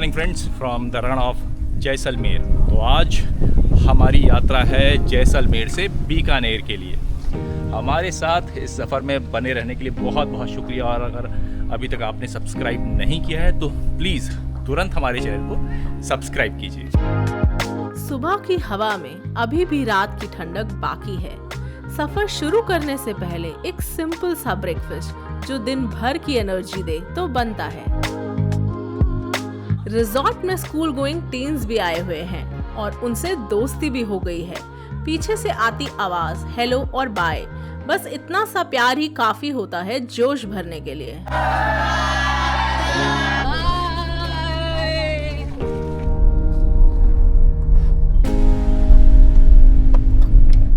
Morning friends from the Rann of Jaisalmer. तो आज हमारी यात्रा है जैसलमेर से बीकानेर के लिए। हमारे साथ इस सफ़र में बने रहने के लिए बहुत बहुत शुक्रिया। और अगर अभी तक आपने सब्सक्राइब नहीं किया है तो प्लीज़ तुरंत हमारे चैनल को सब्सक्राइब कीजिए। सुबह की हवा में अभी भी रात की ठंडक बाकी है। सफर शुरू करने से पहले एक सिंपल सा ब्रेकफास्ट जो दिन भर की एनर्जी दे तो बनता है। रिजॉर्ट में स्कूल गोइंग टीन्स भी आए हुए हैं और उनसे दोस्ती भी हो गई है। पीछे से आती आवाज हेलो और बाय, बस इतना सा प्यार ही काफी होता है जोश भरने के लिए।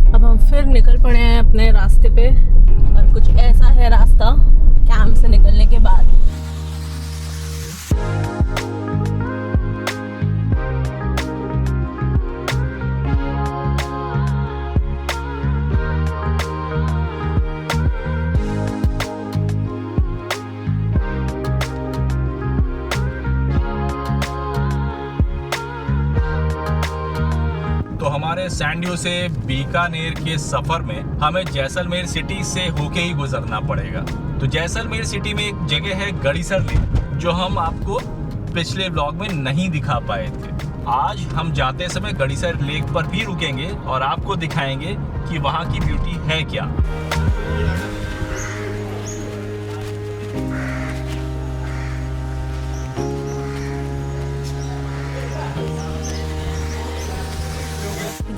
अब हम फिर निकल पड़े हैं अपने रास्ते पे और कुछ ऐसा है रास्ता कैंप से निकलने के बाद। तो हमारे सैंडियो से बीकानेर के सफ़र में हमें जैसलमेर सिटी से होके ही गुजरना पड़ेगा। तो जैसलमेर सिटी में एक जगह है गड़ीसर लेक, जो हम आपको पिछले ब्लॉग में नहीं दिखा पाए थे। आज हम जाते समय गड़ीसर लेक पर भी रुकेंगे और आपको दिखाएंगे कि वहाँ की ब्यूटी है क्या।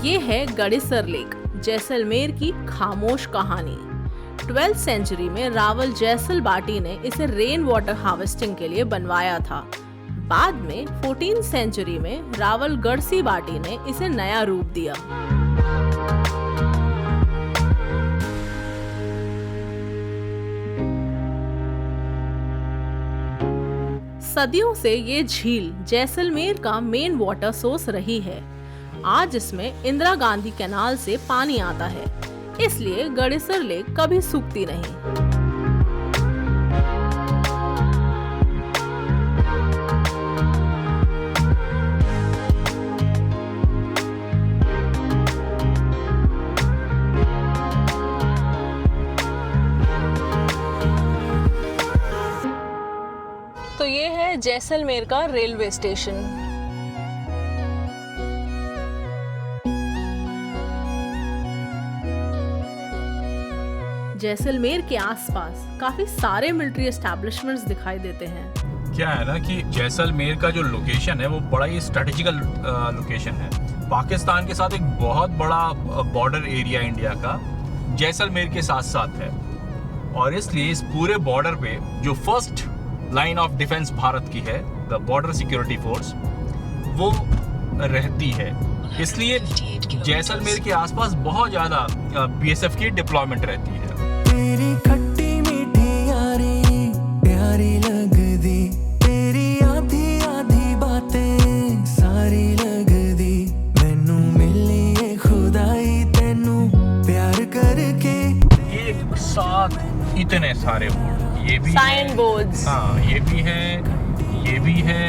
ये है गड़ीसर लेक, जैसलमेर की खामोश कहानी। 12th सेंचुरी में रावल जैसल बाटी ने इसे रेन वाटर हार्वेस्टिंग के लिए बनवाया था। बाद में 14th सेंचुरी में रावल गढ़सी बाटी ने इसे नया रूप दिया। सदियों से ये झील जैसलमेर का मेन वाटर सोर्स रही है। आज इसमें इंदिरा गांधी कैनाल से पानी आता है, इसलिए गड़ीसर लेक कभी सूखती नहीं। तो ये है जैसलमेर का रेलवे स्टेशन। जैसलमेर के आसपास काफी सारे मिलिट्री एस्टैब्लिशमेंट्स दिखाई देते हैं। क्या है ना कि जैसलमेर का जो लोकेशन है वो बड़ा ही स्ट्रेटेजिकल लोकेशन है। पाकिस्तान के साथ एक बहुत बड़ा बॉर्डर एरिया इंडिया का जैसलमेर के साथ साथ है, और इसलिए इस पूरे बॉर्डर पे जो first line of defence Bharat की है, द बॉर्डर सिक्योरिटी फोर्स, वो रहती है। इसलिए जैसलमेर के आसपास बहुत ज़्यादा बीएसएफ की डिप्लॉयमेंट रहती है। तेरी खट्टी मीठी यारी प्यारी लगदी, तेरी आधी आधी बातें सारी लगदी, मैनू मिली है खुदाई तेनू प्यार करके। एक साथ इतने सारे बोर्ड, ये भी साइन बोर्ड्स, हाँ ये भी है, ये भी है,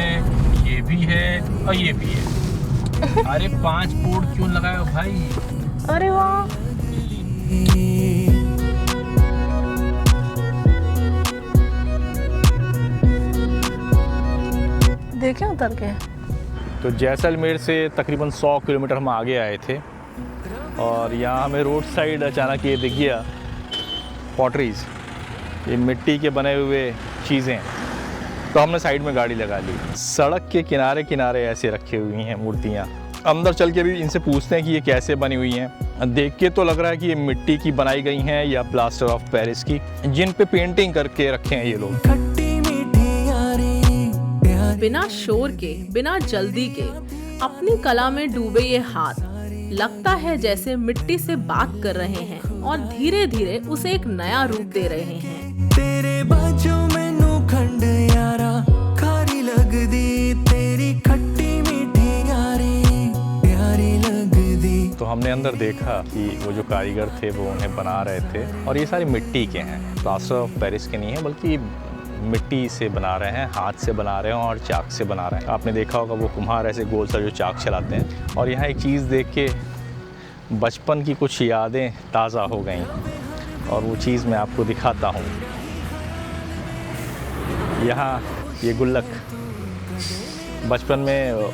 ये भी है और ये भी है। अरे 5 बोर्ड क्यों लगाए हो भाई? अरे वाह, देखें उतर के। तो जैसलमेर से तकरीबन 100 किलोमीटर हम आगे आए थे और यहाँ हमें रोड साइड अचानक ये दिख गया पॉटरीज, ये मिट्टी के बने हुए चीज़ें। तो हमने साइड में गाड़ी लगा ली। सड़क के किनारे किनारे ऐसे रखी हुई हैं मूर्तियाँ। अंदर चल के भी इनसे पूछते हैं कि ये कैसे बनी हुई हैं। देख के तो लग रहा है कि ये मिट्टी की बनाई गई हैं या प्लास्टर ऑफ पेरिस की, जिन पे पेंटिंग करके रखे हैं ये लोग। बिना शोर के, बिना जल्दी के अपनी कला में डूबे ये हाथ, लगता है जैसे मिट्टी से बात कर रहे हैं और धीरे धीरे उसे एक नया रूप दे रहे हैं। तेरे बाजू मैनू खंड यारा खारी लगदी, तेरी खट्टी मीठी यारी प्यारी लगदी। तो हमने अंदर देखा कि वो जो कारीगर थे वो उन्हें बना रहे थे, और ये सारी मिट्टी के हैं, प्लास्टर ऑफ पेरिस के नहीं है, बल्कि मिट्टी से बना रहे हैं, हाथ से बना रहे हैं और चाक से बना रहे हैं। आपने देखा होगा वो कुम्हार ऐसे गोल सा जो चाक चलाते हैं। और यहाँ एक चीज़ देख के बचपन की कुछ यादें ताज़ा हो गई और वो चीज़ मैं आपको दिखाता हूँ। यहाँ ये गुल्लक, बचपन में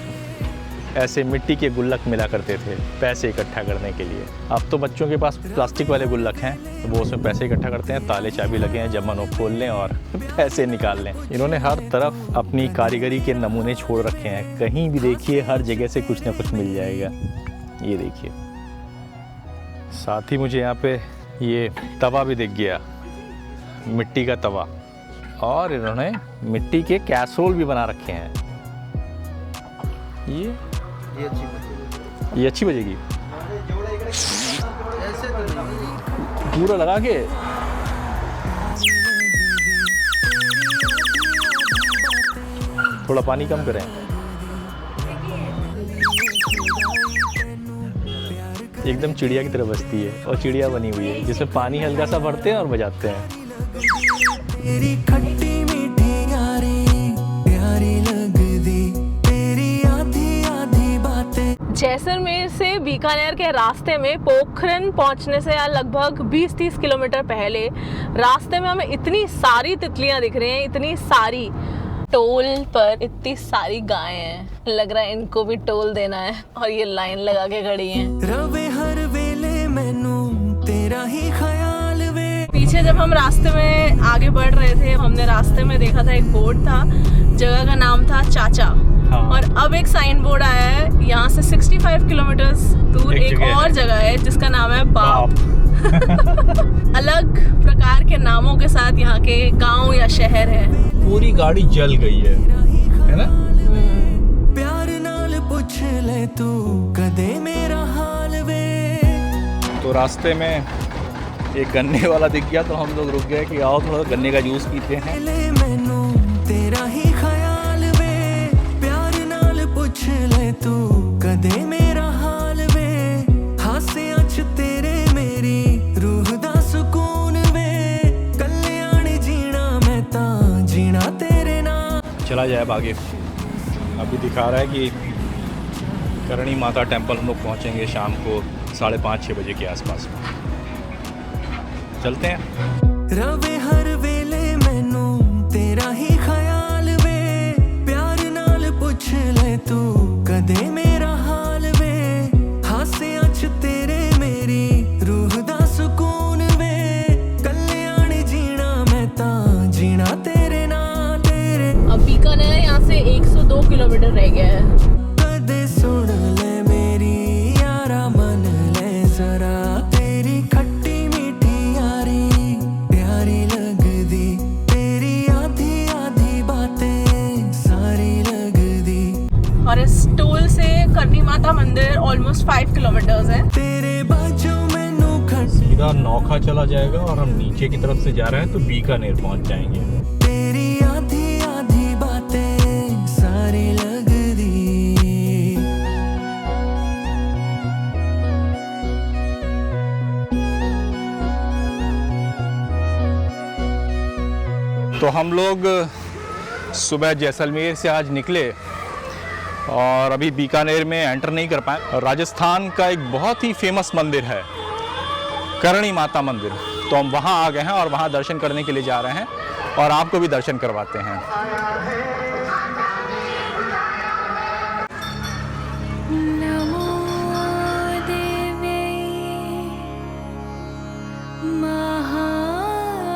ऐसे मिट्टी के गुल्लक मिला करते थे पैसे इकट्ठा करने के लिए। अब तो बच्चों के पास प्लास्टिक वाले गुल्लक हैं, तो वो उसमें पैसे इकट्ठा करते हैं, ताले चाबी लगे हैं, जब मन हो खोल लें और पैसे निकाल लें। इन्होंने हर तरफ अपनी कारीगरी के नमूने छोड़ रखे हैं। कहीं भी देखिए हर जगह से कुछ ना कुछ मिल जाएगा। ये देखिए, साथ ही मुझे यहाँ पे ये तवा भी दिख गया, मिट्टी का तवा। और इन्होंने मिट्टी के कैसरोल भी बना रखे हैं। ये अच्छी बजेगी पूरा लगा के। थोड़ा पानी कम करें। एकदम चिड़िया की तरह बजती है और चिड़िया बनी हुई है जिसमें पानी हल्का सा भरते हैं और बजाते हैं। तेरी खट्टी मीठी यारी प्यारी लगदी, तेरी आधी आधी बातें। जैसलमेर से बीकानेर के रास्ते में पोखरन पहुंचने से लगभग 20-30 किलोमीटर पहले रास्ते में हमें इतनी सारी तितलियां दिख रही हैं, इतनी सारी। टोल पर इतनी सारी गायें हैं, लग रहा है इनको भी टोल देना है और ये लाइन लगा के खड़ी हैं। रवे हर वेले मैनू तेरा ही ख्याल वे। पीछे जब हम रास्ते में आगे बढ़ रहे थे, हमने रास्ते में देखा था एक बोर्ड था, जगह का नाम था चाचा। हाँ। और अब एक साइन बोर्ड आया है, यहाँ से 65 किलोमीटर दूर एक और जगह है जिसका नाम है बाप। अलग प्रकार के नामों के साथ यहाँ के गांव या शहर है। पूरी गाड़ी जल गई है ना? प्यार नाल पूछ ले तू कदे मेरा हाल वे। तो रास्ते में एक गन्ने वाला दिख गया तो हम लोग रुक गए कि आओ थोड़ा गन्ने का जूस पीते हैं। ले मैनू तेरा ही ख्याल वे, प्यार नाल पूछ ले तू कदे मेरा हाल वे। हासियां च तेरे मेरी रूह दा सुकून वे, कल्याण जीना मैं तां जीना तेरे नाल। चला जाए अब आगे। अभी दिखा रहा है कि करणी माता टेम्पल हम लोग पहुँचेंगे शाम को 5:30-6 बजे के आसपास। चलते हैं। रवे हर वेले मैनू तेरा ही ख्याल वे, प्यार नाल पूछ ले तू कदे मेरा हाल वे। हासियां च तेरे मेरी रूह दा सुकून वे, कल्याण जीना मैं तां जीना तेरे नाल तेरे। अब बीकानेर यहाँ से 102 किलोमीटर रह गया है। कदे सुन ले मेरी यारा, मन ले जरा तेरी खट्टी मीठी यारी प्यारी लगदी, तेरी आधी आधी बातें सारी लगदी। और इस टोल से करणी माता मंदिर ऑलमोस्ट 5 किलोमीटर है। तेरे बाजू मैनू खट, सीधा नौखा चला जाएगा और हम नीचे की तरफ से जा रहे हैं तो बीकानेर पहुंच जाएंगे। तेरी आधी आधी बातें सारी लगदी। तो हम लोग सुबह जैसलमेर से आज निकले और अभी बीकानेर में एंटर नहीं कर पाए। राजस्थान का एक बहुत ही फेमस मंदिर है करणी माता मंदिर, तो हम वहाँ आ गए हैं और वहाँ दर्शन करने के लिए जा रहे हैं और आपको भी दर्शन करवाते हैं। नमो देव्यै महादेव्यै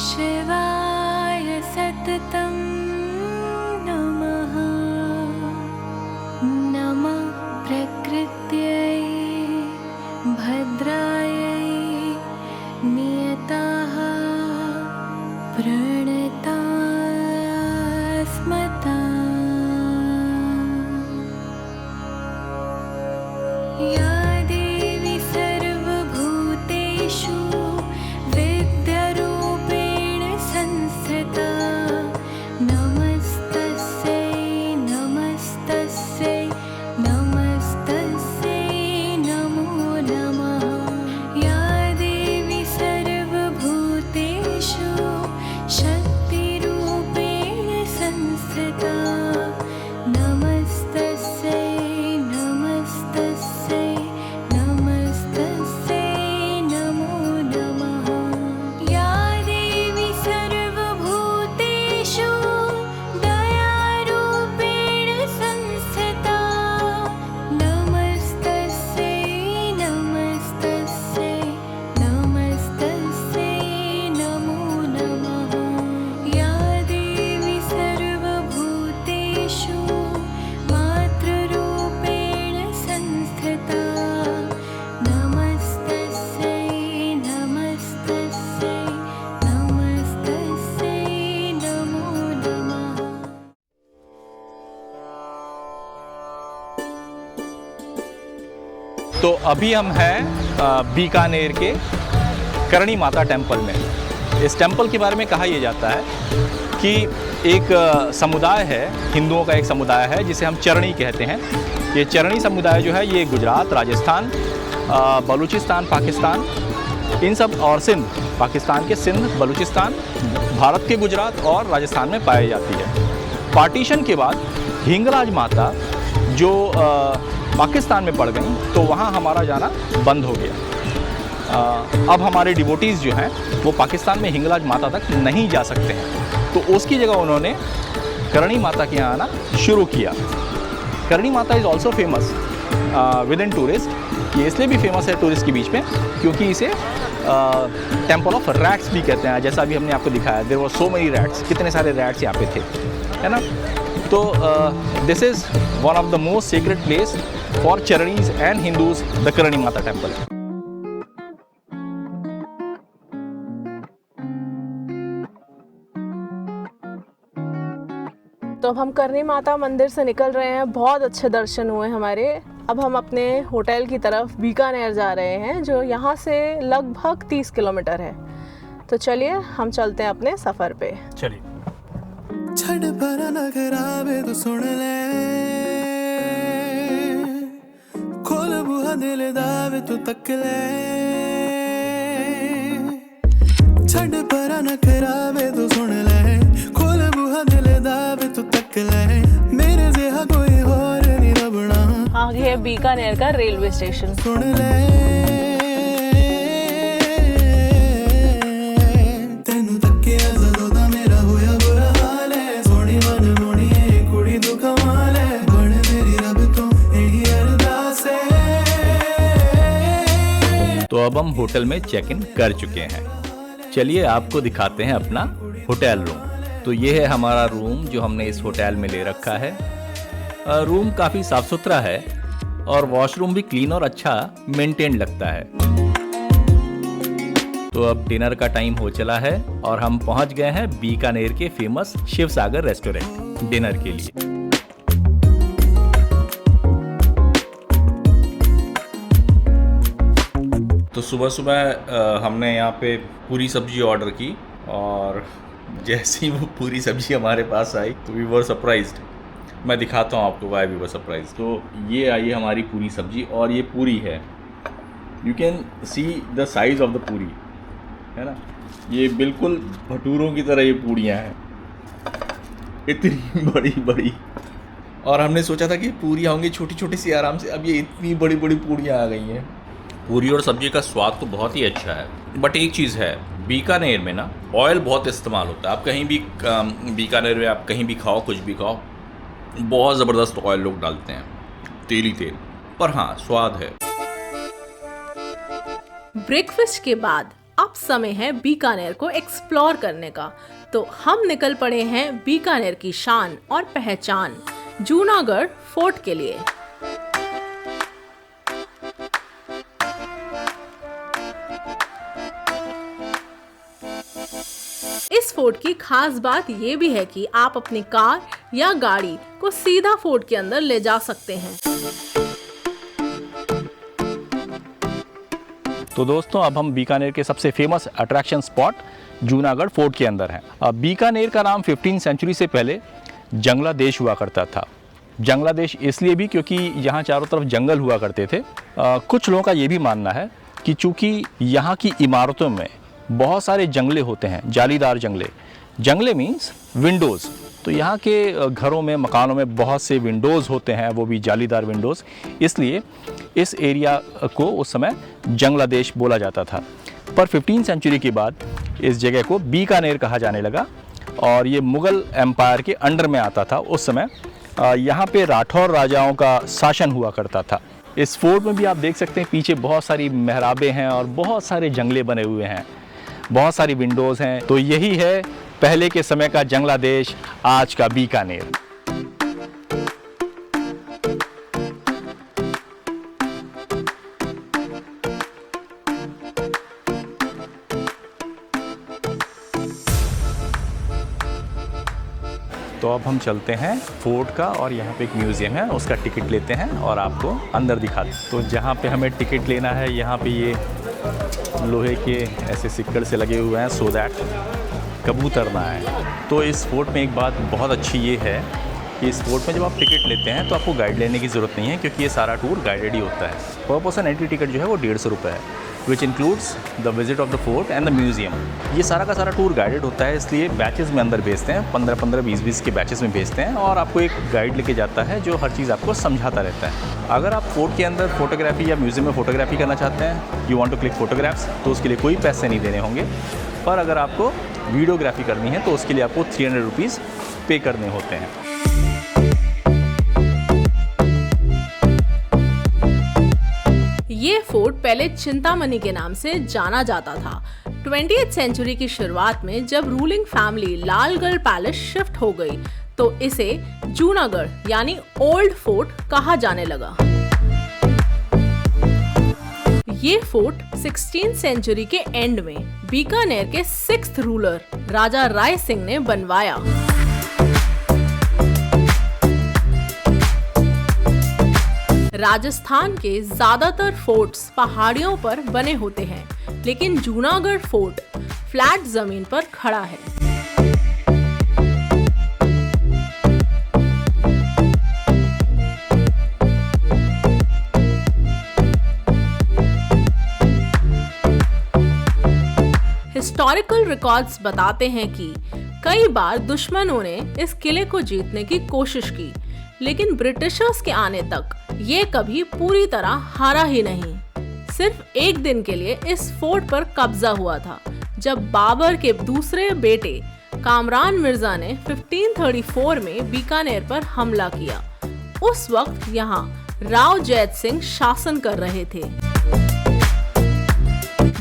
शिवाय सततं नमः। नमः प्रकृत्यै भद्रायै नियताः प्रणता तो अभी हम हैं बीकानेर के करणी माता टेम्पल में। इस टेम्पल के बारे में कहा यह जाता है कि एक समुदाय है, हिंदुओं का एक समुदाय है जिसे हम चरणी कहते हैं। ये चरणी समुदाय जो है ये गुजरात, राजस्थान, बलूचिस्तान, पाकिस्तान, इन सब, और सिंध, पाकिस्तान के सिंध, बलूचिस्तान, भारत के गुजरात और राजस्थान में पाई जाती है। पार्टीशन के बाद हिंगलाज माता जो पाकिस्तान में पड़ गई तो वहाँ हमारा जाना बंद हो गया। अब हमारे डिवोटीज़ जो हैं वो पाकिस्तान में हिंगलाज माता तक नहीं जा सकते हैं, तो उसकी जगह उन्होंने करणी माता के यहाँ आना शुरू किया। Karni Mata is also famous with in tourist. ये इसलिए भी फेमस है टूरिस्ट के बीच में क्योंकि इसे टेम्पल ऑफ रैट्स भी कहते हैं। जैसा अभी हमने आपको दिखाया, there were so many rats, कितने सारे रैट्स यहाँ पे थे, है ना। तो this is one of the most secret place for Charanis and Hindus, the Karni Mata temple. तो अब हम करणी माता मंदिर से निकल रहे हैं, बहुत अच्छे दर्शन हुए हमारे। अब हम अपने होटल की तरफ बीकानेर जा रहे हैं जो यहाँ से लगभग 30 किलोमीटर है। तो चलिए हम चलते हैं अपने सफ़र पे। चलिए। छड़ पर न खराबे तू सुन ले, खोल बुहा दिल दावे तू तक ले, छड़ पर न खराबे तू सुन ले, खोल बुहा दिल दावे तू तक ले, मेरे जेहा कोई और नहीं रबना। आगे है बीकानेर का रेलवे स्टेशन। सुन ले तेनू तकिया जदों दा मेरा होया बुरा हाल है, सोनी मन मोनी है कुड़ी तू कमाल है, बन मेरी रब तो यही अरदास है। तो अब हम होटल में चेक इन कर चुके हैं। चलिए आपको दिखाते हैं अपना होटल रूम। तो ये है हमारा रूम जो हमने इस होटल में ले रखा है। रूम काफ़ी साफ सुथरा है और वॉशरूम भी क्लीन और अच्छा मेंटेन लगता है। तो अब डिनर का टाइम हो चला है और हम पहुंच गए हैं बीकानेर के फेमस शिव सागर रेस्टोरेंट डिनर के लिए। तो सुबह सुबह हमने यहाँ पे पूरी सब्जी ऑर्डर की और जैसे ही वो पूरी सब्जी हमारे पास आई तो वी वर सरप्राइज्ड। मैं दिखाता हूँ आपको वाई वी वर सरप्राइज्ड। तो ये आई हमारी पूरी सब्जी और ये पूरी है, you can see the size of the पूरी, है ना। ये बिल्कुल भटूरों की तरह ये पूड़ियाँ हैं, इतनी बड़ी बड़ी। और हमने सोचा था कि पूरियाँ होंगी छोटी छोटी सी आराम से, अब ये इतनी बड़ी बड़ी पूड़ियाँ आ गई हैं। पूरी और सब्जी का स्वाद तो बहुत ही अच्छा है, बट एक चीज़ है, बीकानेर में ना ऑयल बहुत इस्तेमाल होता है। आप कहीं भी बीकानेर में आप कहीं भी खाओ, कुछ भी खाओ, बहुत ज़बरदस्त ऑयल लोग डालते हैं, तेल ही तेल, पर हाँ स्वाद है। ब्रेकफास्ट के बाद अब समय है बीकानेर को एक्सप्लोर करने का। तो हम निकल पड़े हैं बीकानेर की शान और पहचान जूनागढ़ फोर्ट के लिए। इस फोर्ट की खास बात ये भी है कि आप अपनी कार या गाड़ी को सीधा फोर्ट के अंदर ले जा सकते हैं। तो दोस्तों अब हम बीकानेर के सबसे famous attraction spot Junagadh fort के अंदर हैं। अब बीकानेर का नाम 15वीं सेंचुरी से पहले जंगलादेश हुआ करता था। जंगलादेश इसलिए भी क्योंकि यहाँ चारों तरफ जंगल हुआ करते थे। कुछ लोगों का ये भी मानना है कि चूँकि यहाँ की इमारतों में बहुत सारे जंगले होते हैं, जालीदार जंगले। जंगले मीन्स विंडोज़। तो यहाँ के घरों में, मकानों में बहुत से विंडोज़ होते हैं, वो भी जालीदार विंडोज़। इसलिए इस एरिया को उस समय जंगलादेश बोला जाता था। पर 15वीं सेंचुरी के बाद इस जगह को बीकानेर कहा जाने लगा और ये मुग़ल एम्पायर के अंडर में आता था। उस समय यहाँ पे राठौर राजाओं का शासन हुआ करता था। इस फोर्ट में भी आप देख सकते हैं पीछे बहुत सारी मेहराबें हैं और बहुत सारे जंगले बने हुए हैं, बहुत सारी विंडोज़ हैं। तो यही है पहले के समय का जंगलादेश, आज का बीकानेर। तो तो अब हम चलते हैं फोर्ट का, और यहाँ पे एक म्यूज़ियम है, उसका टिकट लेते हैं और आपको अंदर दिखाते हैं। तो जहाँ पे हमें टिकट लेना है, यहाँ पे ये लोहे के ऐसे सिक्कड़ से लगे हुए हैं, सो दैट कबूतर ना आए। तो इस फोर्ट में एक बात बहुत अच्छी ये है कि इस फोर्ट में जब आप टिकट लेते हैं तो आपको गाइड लेने की ज़रूरत नहीं है, क्योंकि ये सारा टूर गाइडेड ही होता है। पर पर्सन एंट्री टिकट जो है वो 150 रुपये है, which includes the visit of the fort and the museum. ये सारा का सारा टूर गाइडेड होता है, इसलिए बैचेज़ में अंदर भेजते हैं, 15-15, 20-20 के बैचेज़ में भेजते हैं, और आपको एक गाइड लेके जाता है जो हर चीज़ आपको समझाता रहता है। अगर आप फोर्ट के अंदर फोटोग्राफी या म्यूज़ियम में फ़ोटोग्राफी करना चाहते हैं, you want to click photographs, तो उसके लिए कोई पैसे नहीं देने होंगे। पर अगर आपको वीडियोग्राफी करनी है तो उसके लिए आपको 300 रुपीज़ पे करने होते हैं। ये फोर्ट पहले चिंतामणि के नाम से जाना जाता था। 20th सेंचुरी की शुरुआत में जब ruling family Lalgarh palace shift हो गई तो इसे जूनागढ़ यानी ओल्ड फोर्ट कहा जाने लगा। ये फोर्ट 16th सेंचुरी के एंड में बीकानेर के 6th रूलर राजा राय सिंह ने बनवाया। राजस्थान के ज्यादातर फोर्ट्स पहाड़ियों पर बने होते हैं, लेकिन जूनागढ़ फोर्ट फ्लैट जमीन पर खड़ा है। हिस्टोरिकल रिकॉर्ड्स बताते हैं कि कई बार दुश्मनों ने इस किले को जीतने की कोशिश की, लेकिन ब्रिटिशर्स के आने तक ये कभी पूरी तरह हारा ही नहीं। सिर्फ एक दिन के लिए इस फोर्ट पर कब्जा हुआ था, जब बाबर के दूसरे बेटे कामरान मिर्जा ने 1534 में बीकानेर पर हमला किया। उस वक्त यहाँ राव जैत सिंह शासन कर रहे थे।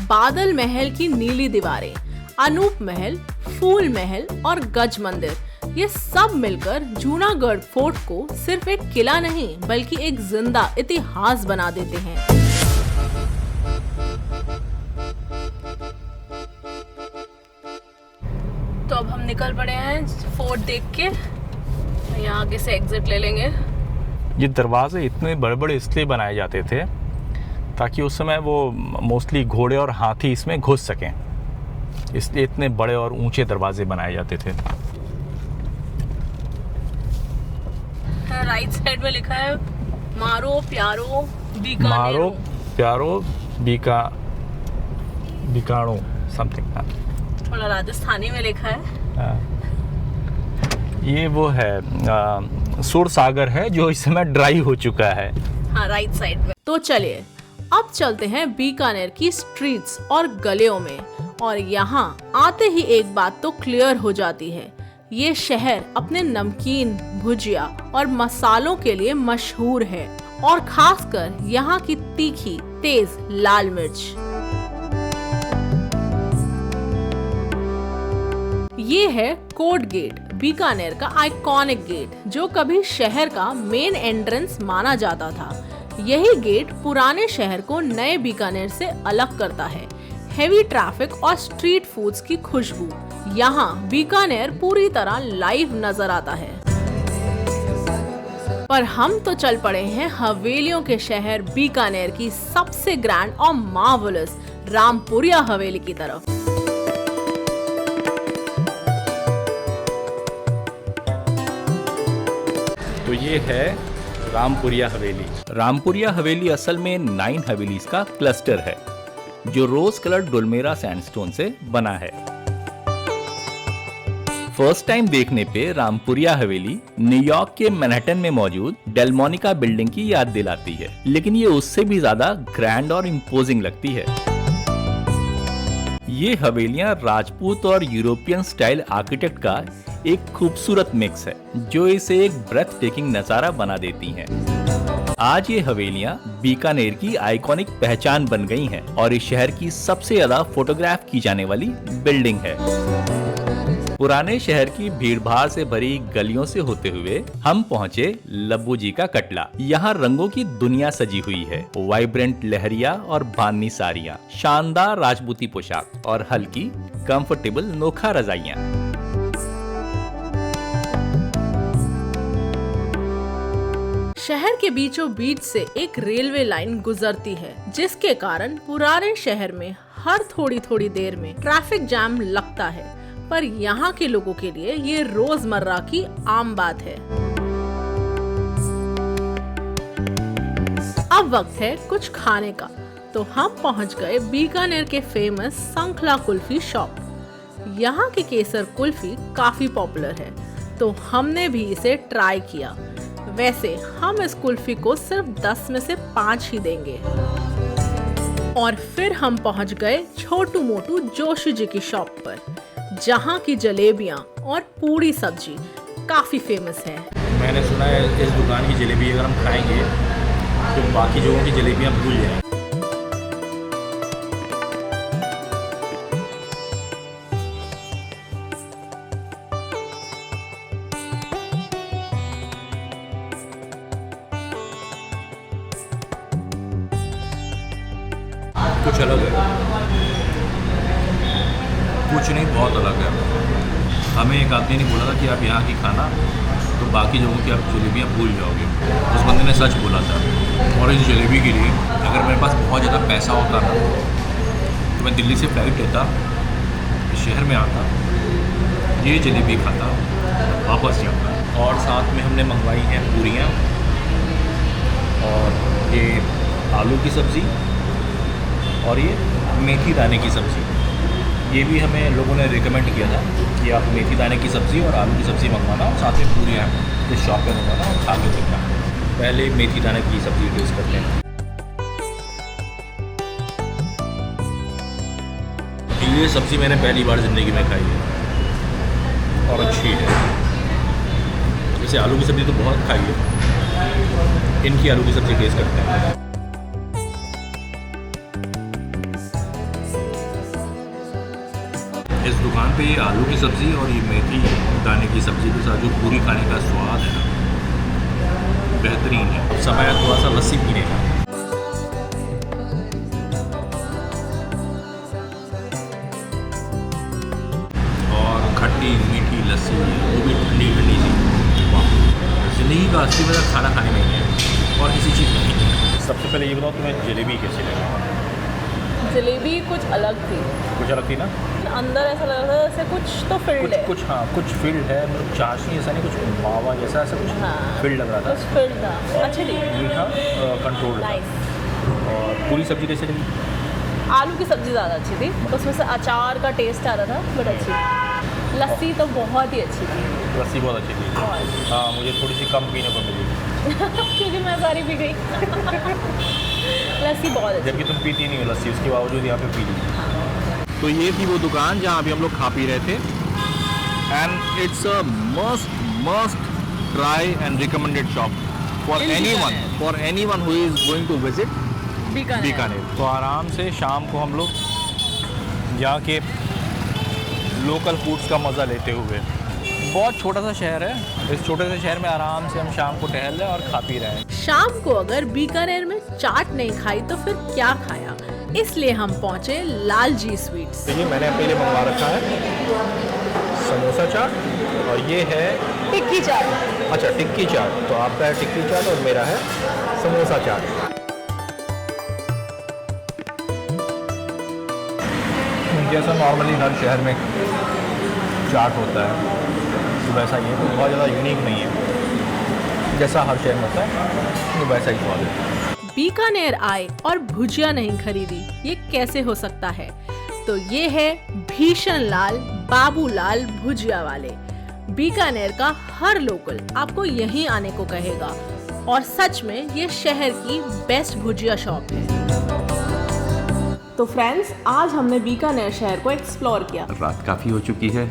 बादल महल की नीली दीवारें, अनूप महल, फूल महल और गज मंदिर, ये सब मिलकर जूनागढ़ फोर्ट को सिर्फ एक किला नहीं बल्कि एक जिंदा इतिहास बना देते हैं। तो अब हम निकल पड़े हैं फोर्ट देख के, यहाँ आगे से एग्जिट ले लेंगे। ये दरवाजे इतने बड़े बड़े इसलिए बनाए जाते थे ताकि उस समय वो मोस्टली घोड़े और हाथी इसमें घुस सकें, इसलिए इतने बड़े और ऊंचे दरवाजे बनाए जाते थे। राइट साइड में लिखा है मारो प्यारो बीकानेरो। मारो प्यारो बीकाणो समथिंग। थोड़ा राजस्थानी में लिखा है। ये वो है सुर सागर है जो इस समय ड्राई हो चुका है। हाँ, राइट साइड में। तो चलिए अब चलते हैं बीकानेर की स्ट्रीट्स और गलियों में, और यहाँ आते ही एक बात तो क्लियर हो जाती है, ये शहर अपने नमकीन, भुजिया और मसालों के लिए मशहूर है, और खासकर यहाँ की तीखी तेज लाल मिर्च। ये है कोट गेट, बीकानेर का आइकॉनिक गेट, जो कभी शहर का मेन एंट्रेंस माना जाता था। यही गेट पुराने शहर को नए बीकानेर से अलग करता है। हेवी ट्रैफिक और स्ट्रीट फूड्स की खुशबू, यहाँ बीकानेर पूरी तरह लाइव नजर आता है। पर हम तो चल पड़े हैं हवेलियों के शहर बीकानेर की सबसे ग्रैंड और मार्वलस रामपुरिया हवेली की तरफ। तो ये है रामपुरिया हवेली। रामपुरिया हवेली असल में 9 हवेलीज का क्लस्टर है, जो रोज कलर्ड डोलमेरा सैंडस्टोन से बना है। फर्स्ट टाइम देखने पे रामपुरिया हवेली न्यूयॉर्क के मैनहट्टन में मौजूद डेल्मोनिका बिल्डिंग की याद दिलाती है, लेकिन ये उससे भी ज्यादा ग्रैंड और इम्पोजिंग लगती है। ये हवेलियां राजपूत और यूरोपियन स्टाइल आर्किटेक्ट का एक खूबसूरत मिक्स है, जो इसे एक ब्रेथ टेकिंग नजारा बना देती हैं। आज ये हवेलियां बीकानेर की आइकॉनिक पहचान बन गई हैं और इस शहर की सबसे ज्यादा फोटोग्राफ की जाने वाली बिल्डिंग है। पुराने शहर की भीड़भाड़ से भरी गलियों से होते हुए हम पहुंचे लब्बू जी का कटला। यहाँ रंगों की दुनिया सजी हुई है। वाइब्रेंट लहरिया और बानी साड़ियाँ, शानदार राजपूती पोशाक और हल्की कंफर्टेबल नोखा रजाइयाँ। शहर के बीचों बीच से एक रेलवे लाइन गुजरती है, जिसके कारण पुराने शहर में हर थोड़ी थोड़ी देर में ट्रैफिक जाम लगता है, पर यहाँ के लोगों के लिए ये रोजमर्रा की आम बात है। अब वक्त है कुछ खाने का, तो हम पहुँच गए बीकानेर के फेमस संखला कुल्फी शॉप। यहाँ की केसर कुल्फी काफी पॉपुलर है, तो हमने भी इसे ट्राई किया। वैसे हम इस कुल्फी को सिर्फ 10 में से 5 ही देंगे। और फिर हम पहुंच गए छोटू मोटू जोशी जी की शॉप पर, जहां की जलेबियां और पूरी सब्जी काफी फेमस है। मैंने सुना है इस दुकान की जलेबी अगर हम खाएंगे तो बाकी जगहों की जलेबियां भूल जाएंगे। कुछ अलग है, कुछ नहीं, बहुत अलग है। हमें एक आदमी ने बोला था कि आप यहाँ की खाना तो बाकी जगहों की आप जलेबियाँ भूल जाओगे। उस बंदे ने सच बोला था। और इस जलेबी के लिए अगर मेरे पास बहुत ज़्यादा पैसा होता ना तो मैं दिल्ली से फ्लाइट लेता, इस शहर में आता, ये जलेबी खाता, वापस जाता। और साथ में हमने मंगवाई हैं पूरियाँ और ये आलू की सब्ज़ी और ये मेथी दाने की सब्ज़ी। ये भी हमें लोगों ने रिकमेंड किया था कि आप मेथी दाने की सब्ज़ी और आलू की सब्ज़ी मंगवाना और साथ में पूरियाँ इस शॉप पे मंगवाना और खा के देखना। पहले मेथी दाने की सब्ज़ी टेस्ट करते हैं। ये सब्ज़ी मैंने पहली बार ज़िंदगी में खाई है और अच्छी है। जैसे आलू की सब्ज़ी तो बहुत खाई है, इनकी आलू की सब्ज़ी टेस्ट करते हैं। इस दुकान पे ये आलू की सब्ज़ी और ये मेथी दाने की सब्ज़ी के साथ जो पूरी खाने का स्वाद है ना, बेहतरीन है। अब समय है थोड़ा सा लस्सी पीने का। और खट्टी मीठी लस्सी, वो भी ठंडी ठंडी सी। वाह, ज़िंदगी का असली मज़ा खाना खाने में ही है और किसी चीज़ में नहीं है। सबसे पहले ये बताओ तुम्हें जलेबी कैसी लगी? जलेबी कुछ अलग थी। कुछ अलग थी ना? अंदर ऐसा लग रहा था जैसे कुछ तो फिल्ड है। कुछ हाँ, कुछ फील्ड है, मतलब चाशनी ऐसा नहीं, कुछ मावा जैसा ऐसा कुछ हाँ, फील्ड लग रहा था। कुछ फिल्ड था, अच्छी थी। मीठा कंट्रोल। और पूरी सब्जी कैसे लगी? आलू की सब्जी ज़्यादा अच्छी थी, उसमें से अचार का टेस्ट आ रहा था, बट अच्छी। लस्सी तो बहुत ही अच्छी थी। लस्सी बहुत अच्छी थी। हाँ, मुझे थोड़ी सी कम पीने को मिली क्योंकि मैं सारी पी गई। लस्सी बहुत अच्छी। जबकि तुम पीती नहीं हो लस्सी, उसके बावजूद यहाँ पे पी ली। तो ये थी वो दुकान जहाँ अभी हम लोग खा पी रहे थे। And it's a must try and recommended shop for anyone who is going to visit Bikaner. तो आराम से शाम को हम लोग यहाँ के लोकल फूड्स का मज़ा लेते हुए, बहुत छोटा सा शहर है, इस छोटे से शहर में आराम से हम शाम को टहल रहे हैं और खा पी रहे हैं। शाम को अगर बीकानेर में चाट नहीं खाई तो फिर क्या खाया, इसलिए हम पहुंचे लालजी स्वीट्स। तो ये मैंने अपने लिए मंगवा रखा है समोसा चाट और ये है टिक्की चाट। अच्छा, टिक्की चाट। तो आपका है टिक्की चाट और मेरा है समोसा चाट। जैसा नॉर्मली हर शहर में चाट होता है तो वैसा ये तो बहुत ज़्यादा यूनिक नहीं है, जैसा हर शहर में होता है तो वैसा ही स्वाद है। बीकानेर आए और भुजिया नहीं खरीदी, ये कैसे हो सकता है? तो ये है भीषण लाल बाबूलाल भुजिया वाले। बीकानेर का हर लोकल आपको यहीं आने को कहेगा और सच में ये शहर की बेस्ट भुजिया शॉप है। तो फ्रेंड्स, आज हमने बीकानेर शहर को एक्सप्लोर किया। रात काफ़ी हो चुकी है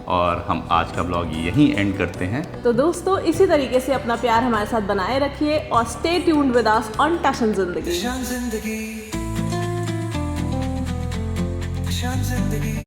और हम आज का ब्लॉग यहीं एंड करते हैं। तो दोस्तों, इसी तरीके से अपना प्यार हमारे साथ बनाए रखिए और stay tuned with us on Tashan जिंदगी।